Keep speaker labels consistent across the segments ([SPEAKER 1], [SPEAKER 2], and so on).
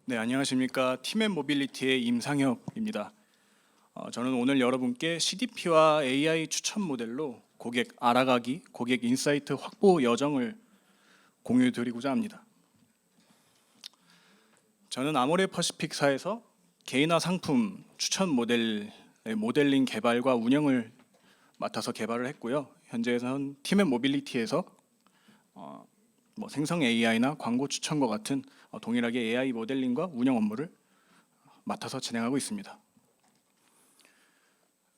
[SPEAKER 1] 네, 안녕하십니까. 팀앤모빌리티의 임상혁입니다. 저는 오늘 여러분께 CDP와 AI 추천 모델로 고객 알아가기, 고객 인사이트 확보 여정을 공유해 드리고자 합니다. 저는 아모레 퍼시픽사에서 개인화 상품 추천 모델의 모델링 개발과 운영을 맡아서 개발을 했고요. 현재는 팀앤모빌리티에서 생성 AI나 광고 추천과 같은 동일하게 AI 모델링과 운영 업무를 맡아서 진행하고 있습니다.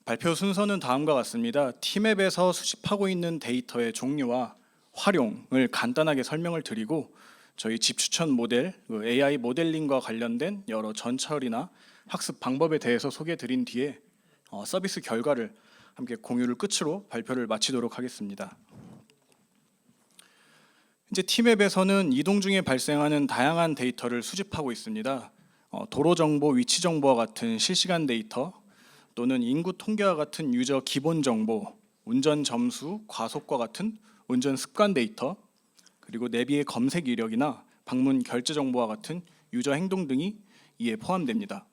[SPEAKER 1] 발표 순서는 다음과 같습니다. 티맵에서 수집하고 있는 데이터의 종류와 활용을 간단하게 설명을 드리고 저희 집 추천 모델, AI 모델링과 관련된 여러 전철이나 학습 방법에 대해서 소개해 드린 뒤에 서비스 결과를 함께 공유를 끝으로 발표를 마치도록 하겠습니다. 이제 티맵에서는 이동 중에 발생하는 다양한 데이터를 수집하고 있습니다. 도로 정보, 위치 정보와 같은 실시간 데이터, 또는 인구 통계와 같은 유저 기본 정보, 운전 점수, 과속과 같은 운전 습관 데이터, 그리고 내비의 검색 이력이나 방문 결제 정보와 같은 유저 행동 등이 이에 포함됩니다.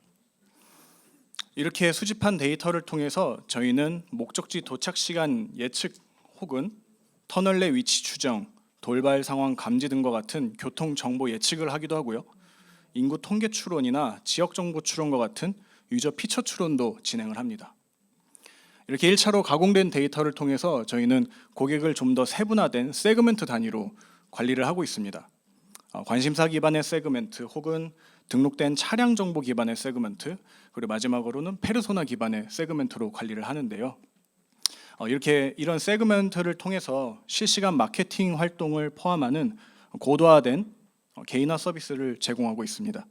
[SPEAKER 1] 이렇게 수집한 데이터를 통해서 저희는 목적지 도착 시간 예측 혹은 터널 내 위치 추정, 돌발 상황 감지 등과 같은 교통 정보 예측을 하기도 하고요. 인구 통계 추론이나 지역 정보 추론과 같은 유저 피처 추론도 진행을 합니다. 이렇게 1차로 가공된 데이터를 통해서 저희는 고객을 좀 더 세분화된 세그멘트 단위로 관리를 하고 있습니다. 관심사 기반의 세그멘트 혹은 등록된 차량 정보 기반의 세그멘트, 그리고 마지막으로는 페르소나 기반의 세그멘트로 관리를 하는데요. 이런 세그멘트를 통해서 실시간 마케팅 활동을 포함하는 고도화된 개인화 서비스를 제공하고 있습니다.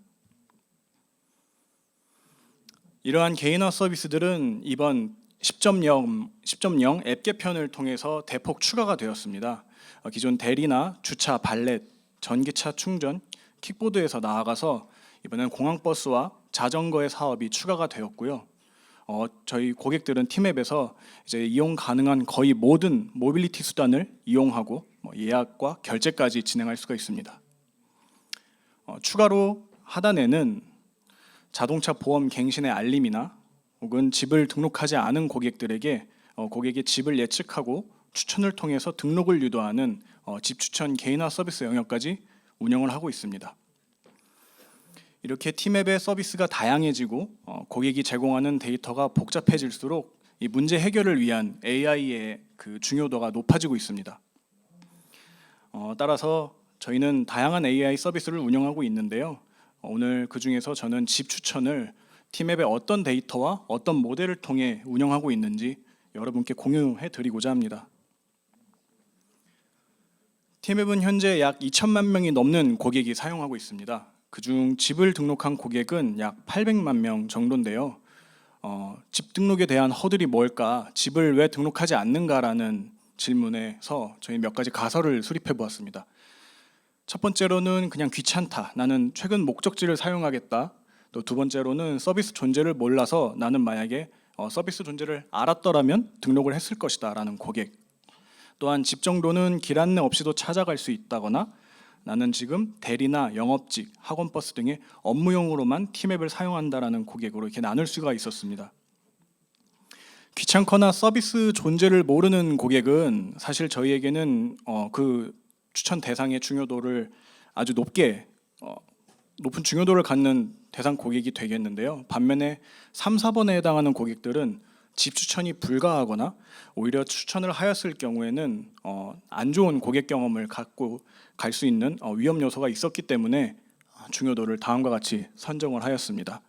[SPEAKER 1] 이러한 개인화 서비스들은 이번 10.0 앱 개편을 통해서 대폭 추가가 되었습니다. 기존 대리나 주차 발렛, 전기차 충전, 킥보드에서 나아가서 이번엔 공항버스와 자전거의 사업이 추가가 되었고요. 저희 고객들은 티맵에서 이제 이용 가능한 거의 모든 모빌리티 수단을 이용하고 예약과 결제까지 진행할 수가 있습니다. 추가로 하단에는 자동차 보험 갱신의 알림이나 혹은 집을 등록하지 않은 고객들에게 고객의 집을 예측하고 추천을 통해서 등록을 유도하는 집 추천 개인화 서비스 영역까지 운영을 하고 있습니다. 이렇게 티맵의 서비스가 다양해지고 고객이 제공하는 데이터가 복잡해질수록 이 문제 해결을 위한 AI의 그 중요도가 높아지고 있습니다. 따라서 저희는 다양한 AI 서비스를 운영하고 있는데요. 오늘 그 중에서 저는 집 추천을 티맵의 어떤 데이터와 어떤 모델을 통해 운영하고 있는지 여러분께 공유해 드리고자 합니다. 티맵은 현재 약 2천만 명이 넘는 고객이 사용하고 있습니다. 그중 집을 등록한 고객은 약 800만 명 정도인데요. 집 등록에 대한 허들이 뭘까, 집을 왜 등록하지 않는가라는 질문에서 저희 몇 가지 가설을 수립해 보았습니다. 첫 번째로는 그냥 귀찮다, 나는 최근 목적지를 사용하겠다. 또 두 번째로는 서비스 존재를 몰라서 나는 만약에 서비스 존재를 알았더라면 등록을 했을 것이다 라는 고객. 또한 집 정도는 길 안내 없이도 찾아갈 수 있다거나 나는 지금 대리나 영업직, 학원버스 등의 업무용으로만 티맵을 사용한다라는 고객으로 이렇게 나눌 수가 있었습니다. 귀찮거나 서비스 존재를 모르는 고객은 사실 저희에게는 그 추천 대상의 중요도를 아주 높은 중요도를 갖는 대상 고객이 되겠는데요. 반면에 3, 4번에 해당하는 고객들은 집 추천이 불가하거나 오히려 추천을 하였을 경우에는 안 좋은 고객 경험을 갖고 갈 수 있는 위험 요소가 있었기 때문에 중요도를 다음과 같이 선정을 하였습니다.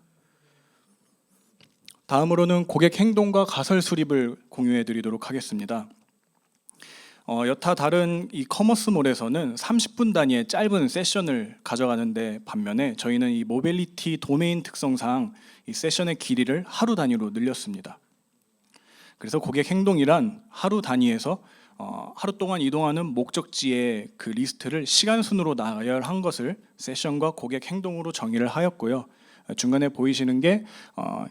[SPEAKER 1] 다음으로는 고객 행동과 가설 수립을 공유해 드리도록 하겠습니다. 여타 다른 이 커머스몰에서는 30분 단위의 짧은 세션을 가져가는데 반면에 저희는 이 모빌리티 도메인 특성상 이 세션의 길이를 하루 단위로 늘렸습니다. 그래서 고객 행동이란 하루 단위에서 하루 동안 이동하는 목적지의 그 리스트를 시간 순으로 나열한 것을 세션과 고객 행동으로 정의를 하였고요. 중간에 보이시는 게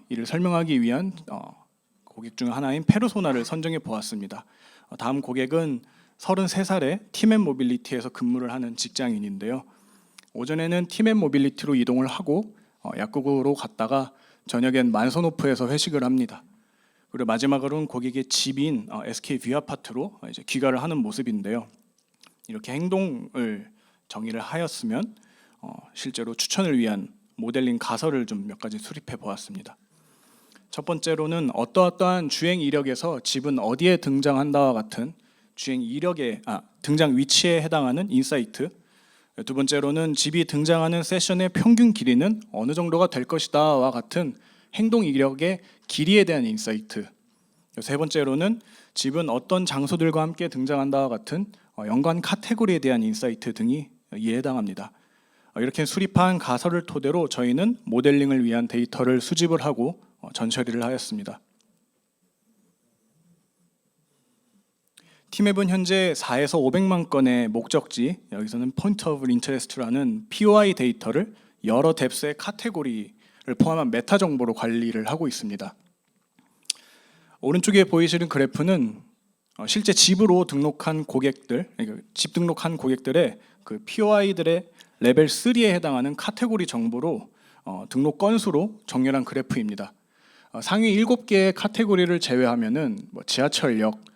[SPEAKER 1] 이를 설명하기 위한 고객 중 하나인 페르소나를 선정해 보았습니다. 다음 고객은 33살의 팀앤모빌리티에서 근무를 하는 직장인인데요. 오전에는 팀앤 모빌리티로 이동을 하고 약국으로 갔다가 저녁엔 만선호프에서 회식을 합니다. 그리고 마지막으로는 고객의 집인 SK 뷰아파트로 이제 귀가를 하는 모습인데요. 이렇게 행동을 정의를 하였으면 실제로 추천을 위한 모델링 가설을 좀 몇 가지 수립해 보았습니다. 첫 번째로는 어떠어떠한 주행 이력에서 집은 어디에 등장한다와 같은 주행 이력의 등장 위치에 해당하는 인사이트. 두 번째로는 집이 등장하는 세션의 평균 길이는 어느 정도가 될 것이다와 같은 행동 이력의 길이에 대한 인사이트. 세 번째로는 집은 어떤 장소들과 함께 등장한다와 같은 연관 카테고리에 대한 인사이트 등이 이에 해당합니다. 이렇게 수립한 가설을 토대로 저희는 모델링을 위한 데이터를 수집을 하고 전처리를 하였습니다. 티맵은 현재 4에서 500만 건의 목적지, 여기서는 Point of Interest라는 POI 데이터를 여러 뎁스의 카테고리를 포함한 메타 정보로 관리를 하고 있습니다. 오른쪽에 보이시는 그래프는 실제 집으로 등록한 고객들, 집 등록한 고객들의 그 POI들의 레벨 3에 해당하는 카테고리 정보로 등록 건수로 정렬한 그래프입니다. 상위 7개의 카테고리를 제외하면은 지하철역,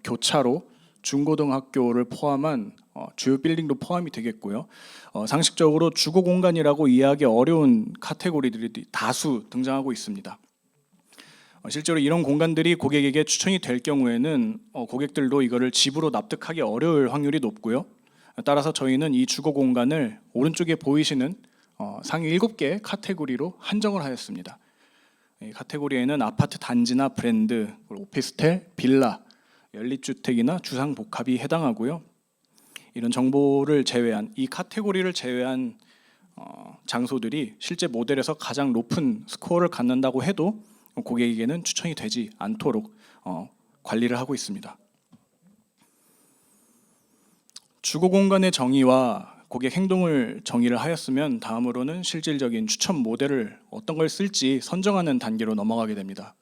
[SPEAKER 1] 교차로, 중고등학교를 포함한 주요 빌딩도 포함이 되겠고요. 상식적으로 주거 공간이라고 이해하기 어려운 카테고리들이 다수 등장하고 있습니다. 실제로 이런 공간들이 고객에게 추천이 될 경우에는 고객들도 이거를 집으로 납득하기 어려울 확률이 높고요. 따라서 저희는 이 주거 공간을 오른쪽에 보이시는 상위 7개의 카테고리로 한정을 하였습니다. 이 카테고리에는 아파트 단지나 브랜드, 오피스텔, 빌라, 연립주택이나 주상복합이 해당하고요. 이런 정보를 제외한, 이 카테고리를 제외한 장소들이 실제 모델에서 가장 높은 스코어를 갖는다고 해도 고객에게는 추천이 되지 않도록 관리를 하고 있습니다. 주거 공간의 정의와 고객 행동을 정의를 하였으면 다음으로는 실질적인 추천 모델을 어떤 걸 쓸지 선정하는 단계로 넘어가게 됩니다.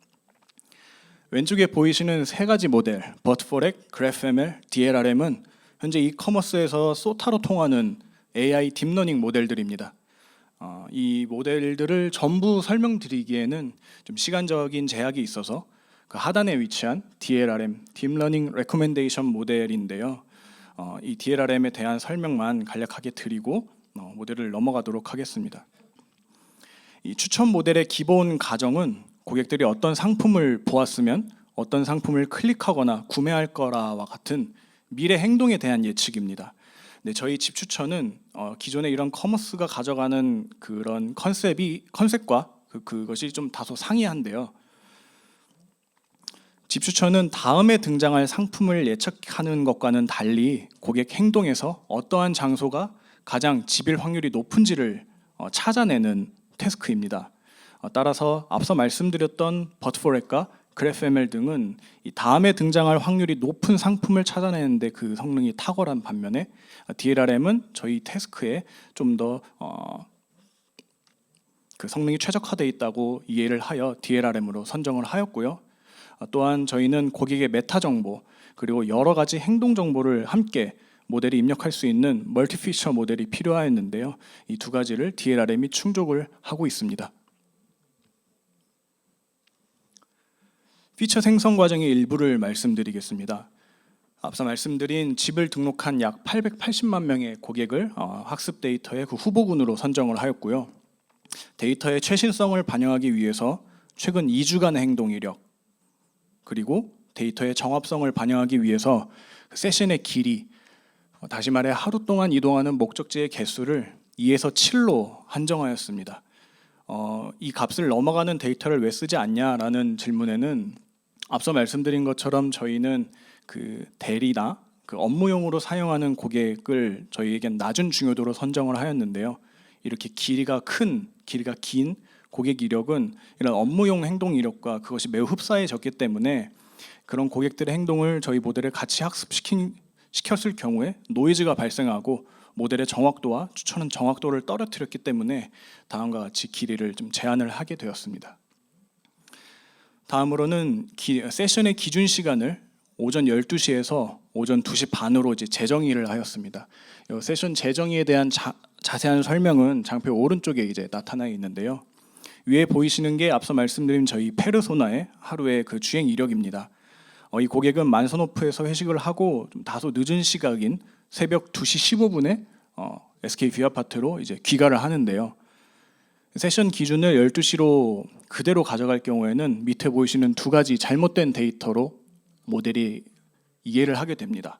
[SPEAKER 1] 왼쪽에 보이시는 세 가지 모델, 버트포렉, 그래프ML, DLRM은 현재 이커머스에서 소타로 통하는 AI 딥러닝 모델들입니다. 이 모델들을 전부 설명드리기에는 좀 시간적인 제약이 있어서 그 하단에 위치한 DLRM, 딥러닝 레코멘데이션 모델인데요. 이 DLRM에 대한 설명만 간략하게 드리고 모델을 넘어가도록 하겠습니다. 이 추천 모델의 기본 가정은 고객들이 어떤 상품을 보았으면 어떤 상품을 클릭하거나 구매할 거라와 같은 미래 행동에 대한 예측입니다. 네, 저희 집 추천은 기존의 이런 커머스가 가져가는 그런 컨셉과 그것이 좀 다소 상이한데요. 집 추천은 다음에 등장할 상품을 예측하는 것과는 달리 고객 행동에서 어떠한 장소가 가장 집일 확률이 높은지를 찾아내는 태스크입니다. 따라서 앞서 말씀드렸던 버트포렉과 그래프ML 등은 이 다음에 등장할 확률이 높은 상품을 찾아내는데 그 성능이 탁월한 반면에 DLRM은 저희 태스크에 좀 더 그 성능이 최적화되어 있다고 이해를 하여 DLRM으로 선정을 하였고요. 또한 저희는 고객의 메타 정보 그리고 여러 가지 행동 정보를 함께 모델이 입력할 수 있는 멀티 피처 모델이 필요하였는데요. 이 두 가지를 DLRM이 충족을 하고 있습니다. 피처 생성 과정의 일부를 말씀드리겠습니다. 앞서 말씀드린 집을 등록한 약 880만 명의 고객을 학습 데이터의 그 후보군으로 선정을 하였고요. 데이터의 최신성을 반영하기 위해서 최근 2주간의 행동 이력 그리고 데이터의 정합성을 반영하기 위해서 세션의 길이, 다시 말해 하루 동안 이동하는 목적지의 개수를 2에서 7로 한정하였습니다. 이 값을 넘어가는 데이터를 왜 쓰지 않냐라는 질문에는 앞서 말씀드린 것처럼 저희는 그 대리나 그 업무용으로 사용하는 고객을 저희에겐 낮은 중요도로 선정을 하였는데요. 이렇게 길이가 긴 고객 이력은 이런 업무용 행동 이력과 그것이 매우 흡사해졌기 때문에 그런 고객들의 행동을 저희 모델에 같이 학습시켰을 경우에 노이즈가 발생하고 모델의 정확도와 추천은 정확도를 떨어뜨렸기 때문에 다음과 같이 길이를 좀 제한을 하게 되었습니다. 다음으로는 세션의 기준 시간을 오전 12시에서 오전 2시 반으로 이제 재정의를 하였습니다. 세션 재정의에 대한 자세한 설명은 장표 오른쪽에 이제 나타나 있는데요. 위에 보이시는 게 앞서 말씀드린 저희 페르소나의 하루의 그 주행 이력입니다. 이 고객은 만선호프에서 회식을 하고 좀 다소 늦은 시각인 새벽 2시 15분에 SK 뷰아파트로 이제 귀가를 하는데요. 세션 기준을 12시로 그대로 가져갈 경우에는 밑에 보이시는 두 가지 잘못된 데이터로 모델이 이해를 하게 됩니다.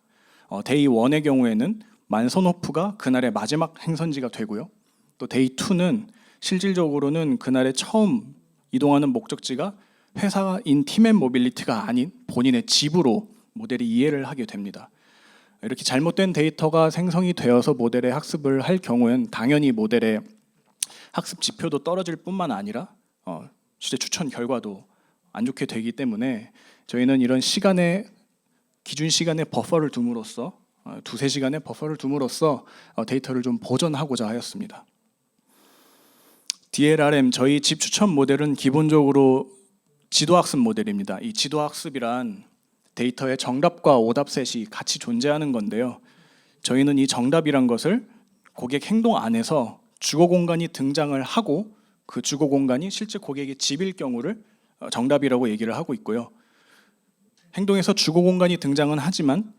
[SPEAKER 1] 데이 1의 경우에는 만선호프가 그날의 마지막 행선지가 되고요. 또 데이 2는 실질적으로는 그날의 처음 이동하는 목적지가 회사인 팀앤 모빌리티가 아닌 본인의 집으로 모델이 이해를 하게 됩니다. 이렇게 잘못된 데이터가 생성이 되어서 모델의 학습을 할 경우엔 당연히 모델의 학습 지표도 떨어질 뿐만 아니라 실제 추천 결과도 안 좋게 되기 때문에 저희는 이런 시간에 기준 시간에 버퍼를 둠으로써 두세 시간의 버퍼를 둠으로써 데이터를 좀 보존하고자 하였습니다. DLRM 저희 집 추천 모델은 기본적으로 지도학습 모델입니다. 이 지도학습이란 데이터의 정답과 오답 셋이 같이 존재하는 건데요. 저희는 이 정답이란 것을 고객 행동 안에서 주거 공간이 등장을 하고 그 주거 공간이 실제 고객의 집일 경우를 정답이라고 얘기를 하고 있고요. 행동에서 주거 공간이 등장은 하지만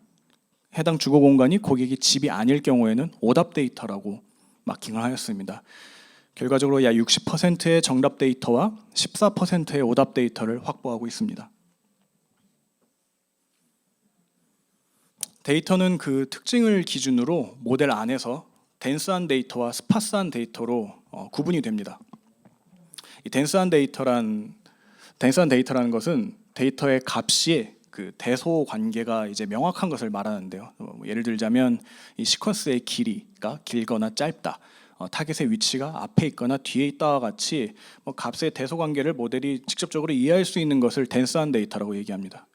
[SPEAKER 1] 해당 주거 공간이 고객의 집이 아닐 경우에는 오답 데이터라고 마킹을 하였습니다. 결과적으로 약 60%의 정답 데이터와 14%의 오답 데이터를 확보하고 있습니다. 데이터는 그 특징을 기준으로 모델 안에서 덴스한 데이터와 스파스한 데이터로 구분이 됩니다. 이 덴스한 데이터라는 것은 데이터의 값이 그 대소 관계가 이제 명확한 것을 말하는데요. 예를 들자면 이 시퀀스의 길이가 길거나 짧다, 타겟의 위치가 앞에 있거나 뒤에 있다와 같이 값의 대소 관계를 모델이 직접적으로 이해할 수 있는 것을 덴스한 데이터라고 얘기합니다.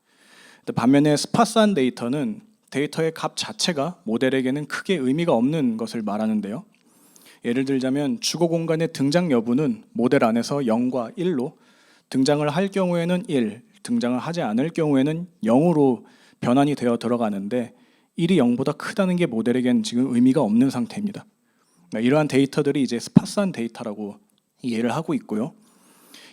[SPEAKER 1] 반면에 스파스한 데이터는 데이터의 값 자체가 모델에게는 크게 의미가 없는 것을 말하는데요. 예를 들자면 주거 공간의 등장 여부는 모델 안에서 0과 1로, 등장을 할 경우에는 1, 등장을 하지 않을 경우에는 0으로 변환이 되어 들어가는데 1이 0보다 크다는 게 모델에겐 지금 의미가 없는 상태입니다. 이러한 데이터들이 이제 스파스한 데이터라고 이해를 하고 있고요.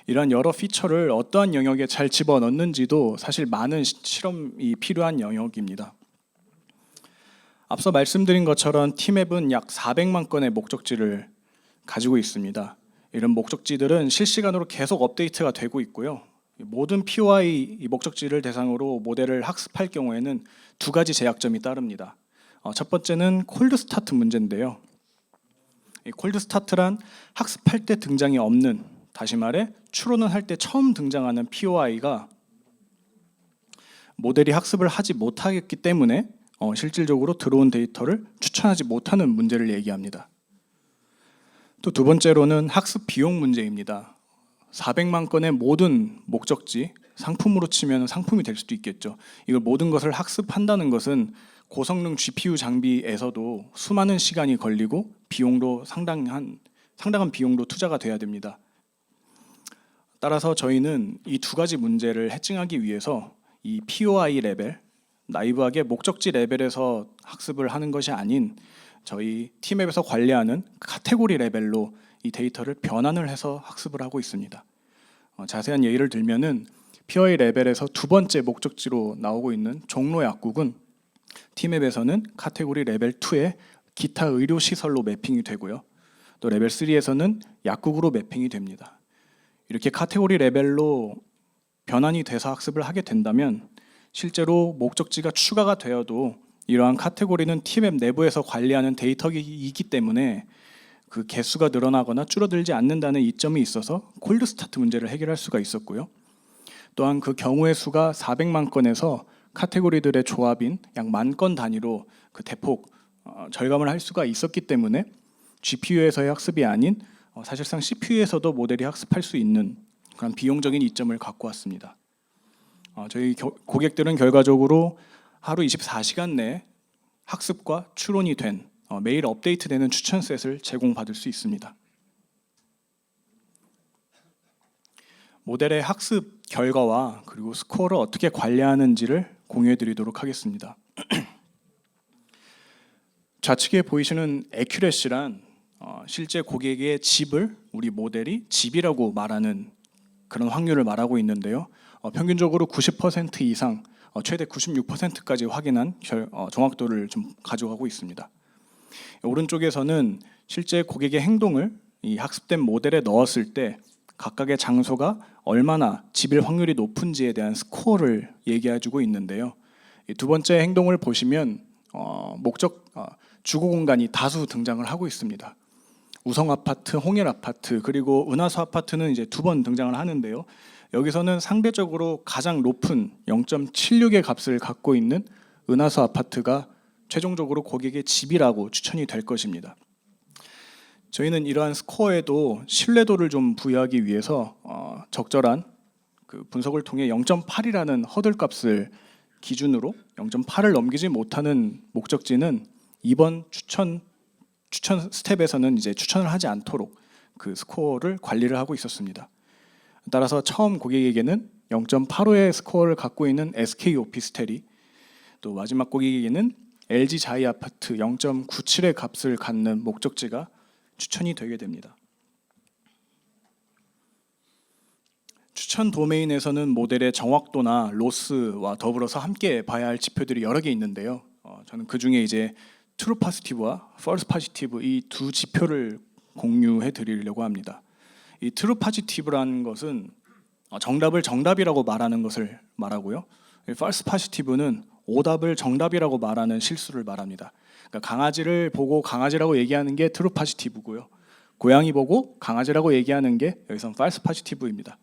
[SPEAKER 1] 이러한 여러 피처를 어떠한 영역에 잘 집어넣는지도 사실 많은 실험이 필요한 영역입니다. 앞서 말씀드린 것처럼 T맵은 약 400만 건의 목적지를 가지고 있습니다. 이런 목적지들은 실시간으로 계속 업데이트가 되고 있고요. 모든 POI 목적지를 대상으로 모델을 학습할 경우에는 두 가지 제약점이 따릅니다. 첫 번째는 콜드 스타트 문제인데요. 이 콜드 스타트란 학습할 때 등장이 없는, 다시 말해 추론을 할 때 처음 등장하는 POI가 모델이 학습을 하지 못하기 때문에 실질적으로 들어온 데이터를 추천하지 못하는 문제를 얘기합니다. 또 두 번째로는 학습 비용 문제입니다. 400만 건의 모든 목적지, 상품으로 치면 상품이 될 수도 있겠죠. 이걸 모든 것을 학습한다는 것은 고성능 GPU 장비에서도 수많은 시간이 걸리고 비용도 상당한 비용도 투자가 돼야 됩니다. 따라서 저희는 이 두 가지 문제를 해칭하기 위해서 이 POI 레벨, 나이브하게 목적지 레벨에서 학습을 하는 것이 아닌 저희 T맵에서 관리하는 카테고리 레벨로 이 데이터를 변환을 해서 학습을 하고 있습니다. 자세한 예를 들면은 POI 레벨에서 두 번째 목적지로 나오고 있는 종로 약국은 T맵에서는 카테고리 레벨 2에 기타 의료 시설로 매핑이 되고요. 또 레벨 3에서는 약국으로 매핑이 됩니다. 이렇게 카테고리 레벨로 변환이 돼서 학습을 하게 된다면 실제로 목적지가 추가가 되어도 이러한 카테고리는 T맵 내부에서 관리하는 데이터이기 때문에 그 개수가 늘어나거나 줄어들지 않는다는 이점이 있어서 콜드 스타트 문제를 해결할 수가 있었고요. 또한 그 경우의 수가 400만 건에서 카테고리들의 조합인 약 10,000건 단위로 그 대폭 절감을 할 수가 있었기 때문에 GPU에서의 학습이 아닌 사실상 CPU에서도 모델이 학습할 수 있는 그런 비용적인 이점을 갖고 왔습니다. 저희 고객들은 결과적으로 하루 24시간 내 학습과 추론이 된 매일 업데이트되는 추천셋을 제공받을 수 있습니다. 모델의 학습 결과와 그리고 스코어를 어떻게 관리하는지를 공유해 드리도록 하겠습니다. 좌측에 보이시는 애큐레시란 실제 고객의 집을 우리 모델이 집이라고 말하는 그런 확률을 말하고 있는데요. 평균적으로 90% 이상, 최대 96%까지 확인한 정확도를 좀 가져가고 있습니다. 오른쪽에서는 실제 고객의 행동을 이 학습된 모델에 넣었을 때 각각의 장소가 얼마나 집일 확률이 높은지에 대한 스코어를 얘기해주고 있는데요. 이 두 번째 행동을 보시면 주거 공간이 다수 등장을 하고 있습니다. 우성 아파트, 홍일 아파트, 그리고 은하수 아파트는 이제 2번 등장을 하는데요. 여기서는 상대적으로 가장 높은 0.76의 값을 갖고 있는 은하수 아파트가 최종적으로 고객의 집이라고 추천이 될 것입니다. 저희는 이러한 스코어에도 신뢰도를 좀 부여하기 위해서 적절한 그 분석을 통해 0.8이라는 허들 값을 기준으로 0.8을 넘기지 못하는 목적지는 이번 추천 스텝에서는 이제 추천을 하지 않도록 그 스코어를 관리를 하고 있었습니다. 따라서 처음 고객에게는 0.85의 스코어를 갖고 있는 SK 오피스텔이, 또 마지막 고객에게는 LG 자이 아파트 0.97의 값을 갖는 목적지가 추천이 되게 됩니다. 추천 도메인에서는 모델의 정확도나 로스와 더불어서 함께 봐야 할 지표들이 여러 개 있는데요. 저는 그 중에 이제 트루 포지티브와 펄스 포지티브 이 두 지표를 공유해 드리려고 합니다. 이 트루 포지티브라는 것은 정답을 정답이라고 말하는 것을 말하고요. 펄스 포지티브는 오답을 정답이라고 말하는 실수를 말합니다. 그러니까 강아지를 보고 강아지라고 얘기하는 게 트루 포지티브고요. 고양이 보고 강아지라고 얘기하는 게 여기선 펄스 포지티브입니다.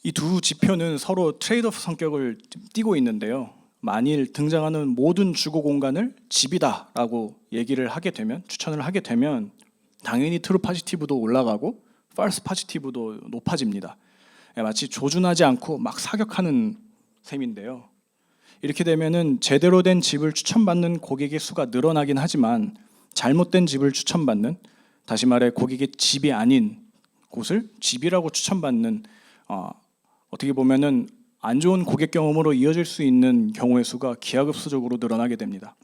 [SPEAKER 1] 이 두 지표는 서로 트레이드오프 성격을 띠고 있는데요. 만일 등장하는 모든 주거 공간을 집이다라고 얘기를 하게 되면, 추천을 하게 되면 당연히 트루 포지티브도 올라가고 펄스 포지티브도 높아집니다. 마치 조준하지 않고 막 사격하는 셈인데요. 이렇게 되면은 제대로 된 집을 추천받는 고객의 수가 늘어나긴 하지만 잘못된 집을 추천받는, 다시 말해 고객의 집이 아닌 곳을 집이라고 추천받는 어떻게 보면은 안 좋은 고객 경험으로 이어질 수 있는 경우의 수가 기하급수적으로 늘어나게 됩니다.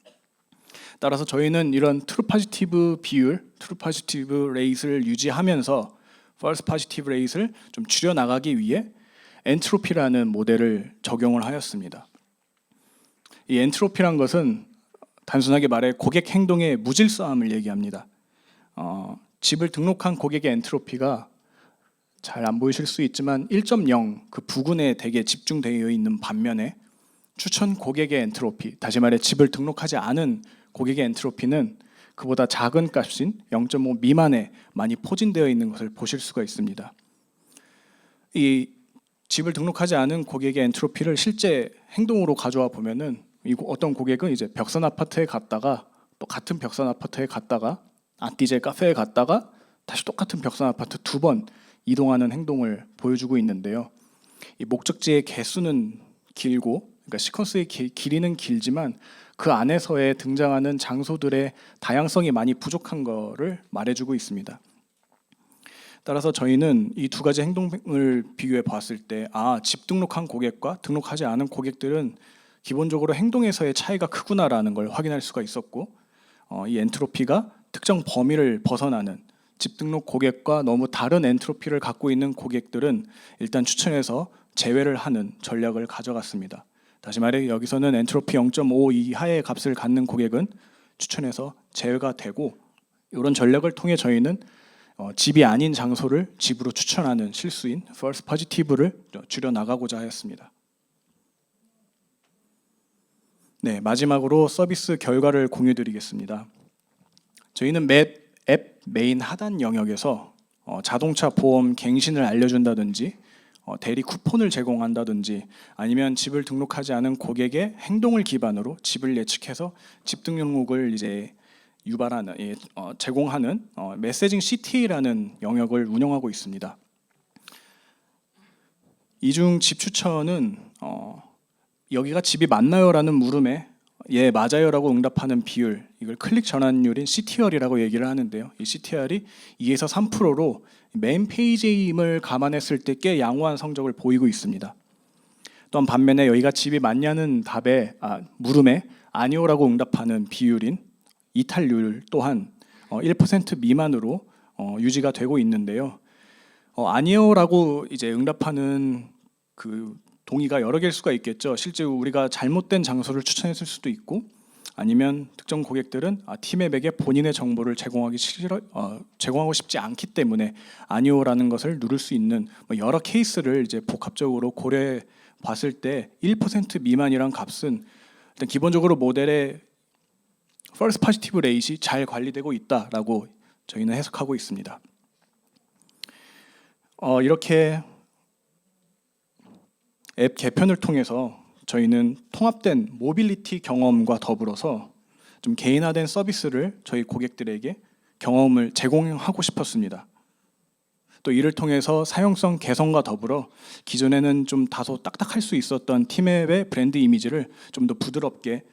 [SPEAKER 1] 따라서 저희는 이런 트루 포지티브 비율, 트루 포지티브 레이트를 유지하면서 펄스 포지티브 레이트를 좀 줄여 나가기 위해 엔트로피라는 모델을 적용을 하였습니다. 이 엔트로피란 것은 단순하게 말해 고객 행동의 무질서함을 얘기합니다. 집을 등록한 고객의 엔트로피가 잘 안 보이실 수 있지만 1.0 그 부근에 되게 집중되어 있는 반면에 추천 고객의 엔트로피, 다시 말해 집을 등록하지 않은 고객의 엔트로피는 그보다 작은 값인 0.5 미만에 많이 포진되어 있는 것을 보실 수가 있습니다. 이 집을 등록하지 않은 고객의 엔트로피를 실제 행동으로 가져와 보면은 어떤 고객은 이제 벽산 아파트에 갔다가 또 같은 벽산 아파트에 갔다가 아띠제 카페에 갔다가 다시 똑같은 벽산 아파트 2번 이동하는 행동을 보여주고 있는데요. 이 목적지의 개수는 길고, 그러니까 시퀀스의 길이는 길지만 그 안에서의 등장하는 장소들의 다양성이 많이 부족한 거를 말해주고 있습니다. 따라서 저희는 이 두 가지 행동을 비교해 봤을 때 집 등록한 고객과 등록하지 않은 고객들은 기본적으로 행동에서의 차이가 크구나라는 걸 확인할 수가 있었고, 이 엔트로피가 특정 범위를 벗어나는 집 등록 고객과 너무 다른 엔트로피를 갖고 있는 고객들은 일단 추천해서 제외를 하는 전략을 가져갔습니다. 다시 말해 여기서는 엔트로피 0.5 이하의 값을 갖는 고객은 추천해서 제외가 되고, 이런 전략을 통해 저희는 집이 아닌 장소를 집으로 추천하는 실수인 false positive를 줄여 나가고자 하였습니다. 네, 마지막으로 서비스 결과를 공유드리겠습니다. 저희는 앱 메인 하단 영역에서 자동차 보험 갱신을 알려준다든지 대리 쿠폰을 제공한다든지 아니면 집을 등록하지 않은 고객의 행동을 기반으로 집을 예측해서 집 등록을 이제 유발하는 제공하는 메시징 CTA라는 영역을 운영하고 있습니다. 이중 집 추천은 여기가 집이 맞나요라는 물음에 예 맞아요라고 응답하는 비율, 이걸 클릭 전환율인 CTR이라고 얘기를 하는데요. 이 CTR이 2에서 3%로 메인 페이지임을 감안했을 때 꽤 양호한 성적을 보이고 있습니다. 또한 반면에 여기가 집이 맞냐는 답에 물음에 아니오라고 응답하는 비율인 이탈률 또한 1% 미만으로 유지가 되고 있는데요. 아니요라고 이제 응답하는 그 동의가 여러 개일 수가 있겠죠. 실제 우리가 잘못된 장소를 추천했을 수도 있고, 아니면 특정 고객들은 티맵에게 본인의 정보를 제공하고 싶지 않기 때문에 아니오라는 것을 누를 수 있는 여러 케이스를 이제 복합적으로 고려해 봤을 때 1% 미만이란 값은 일단 기본적으로 모델의 false positive rate이 잘 관리되고 있다라고 저희는 해석하고 있습니다. 이렇게 앱 개편을 통해서 저희는 통합된 모빌리티 경험과 더불어서 좀 개인화된 서비스를 저희 고객들에게 경험을 제공하고 싶었습니다. 또 이를 통해서 사용성 개선과 더불어 기존에는 좀 다소 딱딱할 수 있었던 티맵의 브랜드 이미지를 좀 더 부드럽게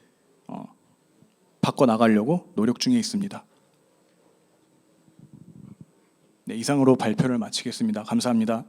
[SPEAKER 1] 바꿔나가려고 노력 중에 있습니다. 네, 이상으로 발표를 마치겠습니다. 감사합니다.